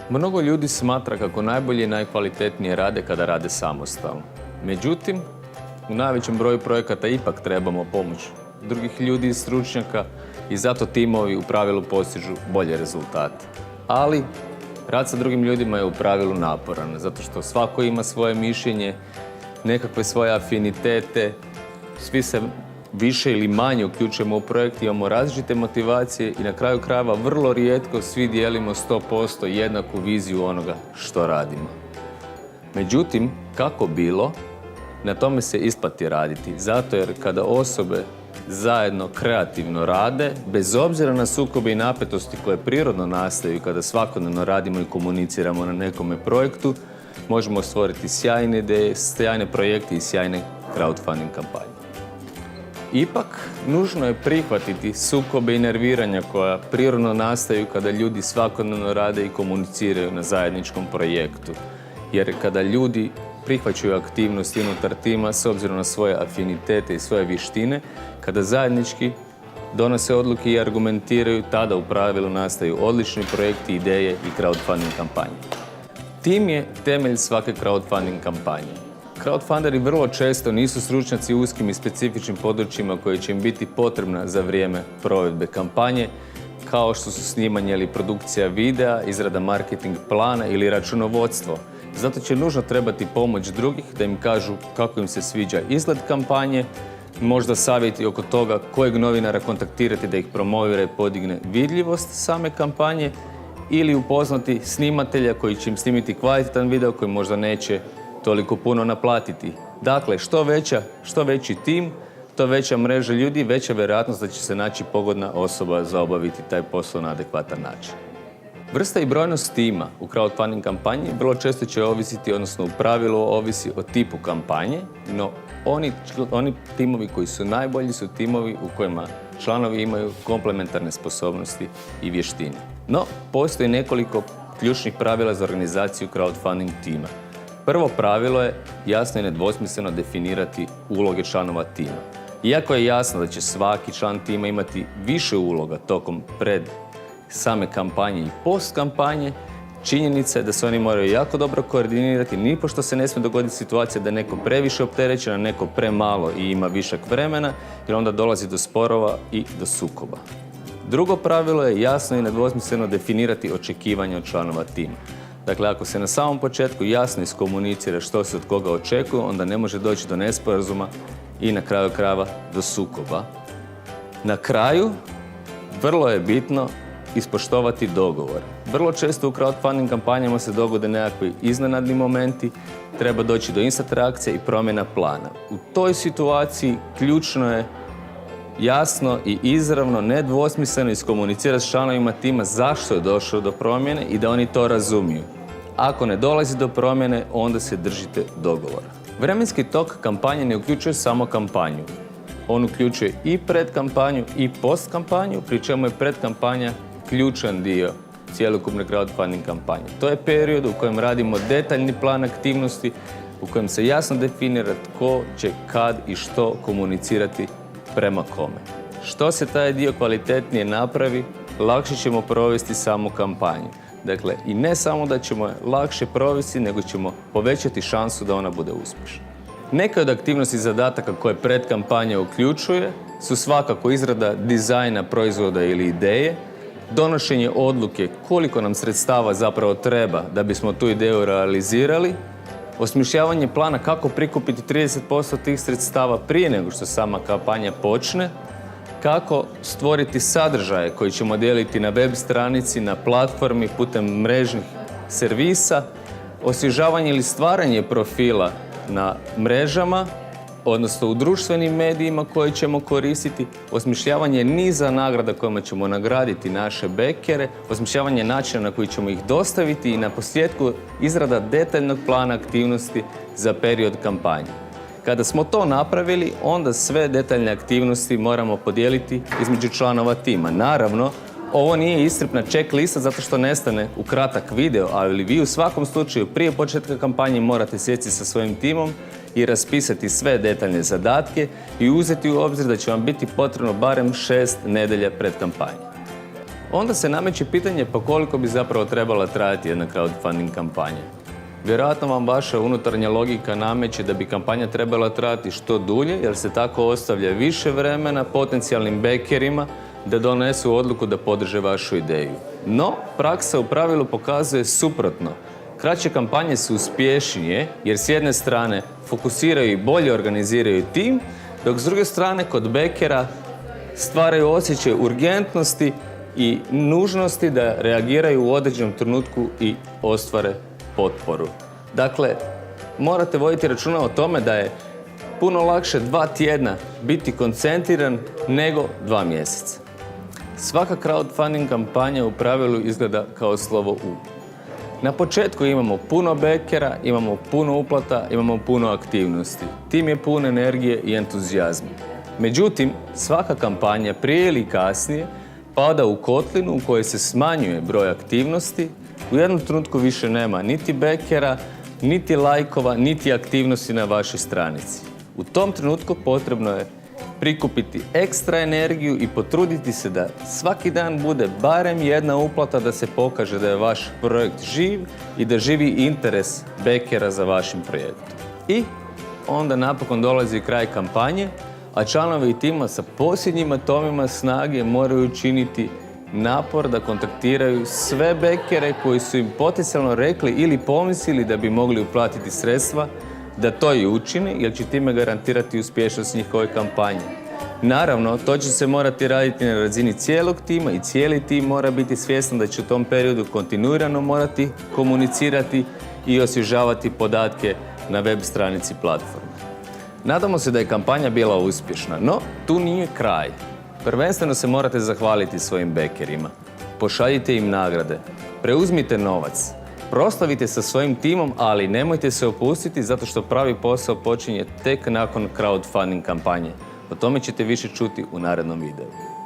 Mnogo ljudi smatra kako najbolje i najkvalitetnije rade kada rade samostalno. Međutim, u najvećem broju projekata ipak trebamo pomoć drugih ljudi i stručnjaka i zato timovi u pravilu postižu bolje rezultate. Ali, rad sa drugim ljudima je u pravilu naporan, zato što svako ima svoje mišljenje, nekakve svoje afinitete, svi se više ili manje uključujemo u projekt, imamo različite motivacije i na kraju krajeva vrlo rijetko svi dijelimo 100% jednaku viziju onoga što radimo. Međutim, kako bilo, na tome se isplati raditi, zato jer kada osobe zajedno kreativno rade, bez obzira na sukobe i napetosti koje prirodno nastaju kada svakodnevno radimo i komuniciramo na nekome projektu, možemo stvoriti sjajne ideje, sjajne projekte i sjajne crowdfunding kampanje. Ipak, nužno je prihvatiti sukobe i nerviranja koja prirodno nastaju kada ljudi svakodnevno rade i komuniciraju na zajedničkom projektu. Jer kada ljudi prihvaćaju aktivnosti unutar tima s obzirom na svoje afinitete i svoje vještine, kada zajednički donose odluke i argumentiraju, tada u pravilu nastaju odlični projekti, ideje i crowdfunding kampanje. Tim je temelj svake crowdfunding kampanje. Crowdfunderi vrlo često nisu stručnjaci u uskim i specifičnim područjima koje će im biti potrebna za vrijeme provedbe kampanje, kao što su snimanje ili produkcija videa, izrada marketing plana ili računovodstvo. Zato će nužno trebati pomoć drugih da im kažu kako im se sviđa izgled kampanje, možda savjeti oko toga kojeg novinara kontaktirati da ih promovira i podigne vidljivost same kampanje ili upoznati snimatelja koji će im snimiti kvalitetan video koji možda neće toliko puno naplatiti. Dakle, što veći tim, to veća mreža ljudi, veća vjerojatnost da će se naći pogodna osoba za obaviti taj posao na adekvatan način. Vrsta i brojnost tima u crowdfunding kampanji vrlo često će ovisiti, odnosno u pravilu ovisi o tipu kampanje, no oni timovi koji su najbolji su timovi u kojima članovi imaju komplementarne sposobnosti i vještine. No, postoji nekoliko ključnih pravila za organizaciju crowdfunding tima. Prvo pravilo je jasno i nedvosmisleno definirati uloge članova tima. Iako je jasno da će svaki član tima imati više uloga tokom pred same kampanje i post kampanje, činjenica je da se oni moraju jako dobro koordinirati, nipošto se ne smije dogoditi situacija da je neko previše opterećen, a neko premalo i ima višak vremena, jer onda dolazi do sporova i do sukoba. Drugo pravilo je jasno i nedvosmisleno definirati očekivanja od članova tima. Dakle, ako se na samom početku jasno iskomunicira što se od koga očekuje, onda ne može doći do nesporazuma i na kraju krajeva do sukoba. Na kraju, vrlo je bitno ispoštovati dogovor. Vrlo često u crowdfunding kampanjama se dogode nekakvi iznenadni momenti, treba doći do instant reakcije i promjena plana. U toj situaciji ključno je jasno i izravno, nedvosmisleno iskomunicirati s članovima tima zašto je došlo do promjene i da oni to razumiju. Ako ne dolazi do promjene, onda se držite dogovora. Vremenski tok kampanje ne uključuje samo kampanju. On uključuje i predkampanju i postkampanju, pri čemu je predkampanja ključan dio cjelokupne crowdfunding kampanje. To je period u kojem radimo detaljni plan aktivnosti, u kojem se jasno definira tko će kad i što komunicirati prema kome. Što se taj dio kvalitetnije napravi, lakše ćemo provesti samu kampanju. Dakle, i ne samo da ćemo je lakše provesti, nego ćemo povećati šansu da ona bude uspješna. Neke od aktivnosti i zadataka koje predkampanja uključuje su svakako izrada dizajna proizvoda ili ideje, donošenje odluke koliko nam sredstava zapravo treba da bismo tu ideju realizirali, osmišljavanje plana kako prikupiti 30% tih sredstava prije nego što sama kampanja počne, kako stvoriti sadržaje koji ćemo dijeliti na web stranici, na platformi, putem mrežnih servisa, osvježavanje ili stvaranje profila na mrežama, odnosno u društvenim medijima koje ćemo koristiti, osmišljavanje niza nagrada kojima ćemo nagraditi naše bekere, osmišljavanje načina na koji ćemo ih dostaviti i na posljedku izrada detaljnog plana aktivnosti za period kampanje. Kada smo to napravili, onda sve detaljne aktivnosti moramo podijeliti između članova tima. Naravno, ovo nije iscrpna check lista zato što nestane u kratak video, ali vi u svakom slučaju prije početka kampanje morate sjesti sa svojim timom i raspisati sve detaljne zadatke i uzeti u obzir da će vam biti potrebno barem 6 nedelja pred kampanju. onda se nameće pitanje pa koliko bi zapravo trebala trajati jedna crowdfunding kampanja. Vjerojatno vam vaša unutarnja logika nameće da bi kampanja trebala trajati što dulje, jer se tako ostavlja više vremena potencijalnim bekerima da donesu odluku da podrže vašu ideju. No, praksa u pravilu pokazuje suprotno. Kraće kampanje su uspješnije jer s jedne strane fokusiraju i bolje organiziraju tim, dok s druge strane kod bekera stvaraju osjećaj urgentnosti i nužnosti da reagiraju u određenom trenutku i ostvare potporu. Dakle, morate voditi računa o tome da je puno lakše 2 tjedna biti koncentriran nego 2 mjeseca. Svaka crowdfunding kampanja u pravilu izgleda kao slovo U. Na početku imamo puno bekera, imamo puno uplata, imamo puno aktivnosti. Tim je pun energije i entuzijazma. Međutim, svaka kampanja prije ili kasnije pada u kotlinu u kojoj se smanjuje broj aktivnosti. U jednom trenutku više nema niti bekera, niti lajkova, niti aktivnosti na vašoj stranici. U tom trenutku potrebno je prikupiti ekstra energiju i potruditi se da svaki dan bude barem jedna uplata da se pokaže da je vaš projekt živ i da živi interes bekera za vašim projektom. I onda napokon dolazi kraj kampanje, a članovi tima sa posljednjim atomima snage moraju učiniti napor da kontaktiraju sve bekere koji su im potencijalno rekli ili pomislili da bi mogli uplatiti sredstva, da to i učine, jer će time garantirati uspješnost njihove kampanje. Naravno, to će se morati raditi na razini cijelog tima i cijeli tim mora biti svjestan da će u tom periodu kontinuirano morati komunicirati i osvježavati podatke na web stranici platforme. Nadamo se da je kampanja bila uspješna, no tu nije kraj. Prvenstveno se morate zahvaliti svojim bekerima. Pošaljite im nagrade, preuzmite novac, proslavite sa svojim timom, ali nemojte se opustiti zato što pravi posao počinje tek nakon crowdfunding kampanje. O tome ćete više čuti u narednom videu.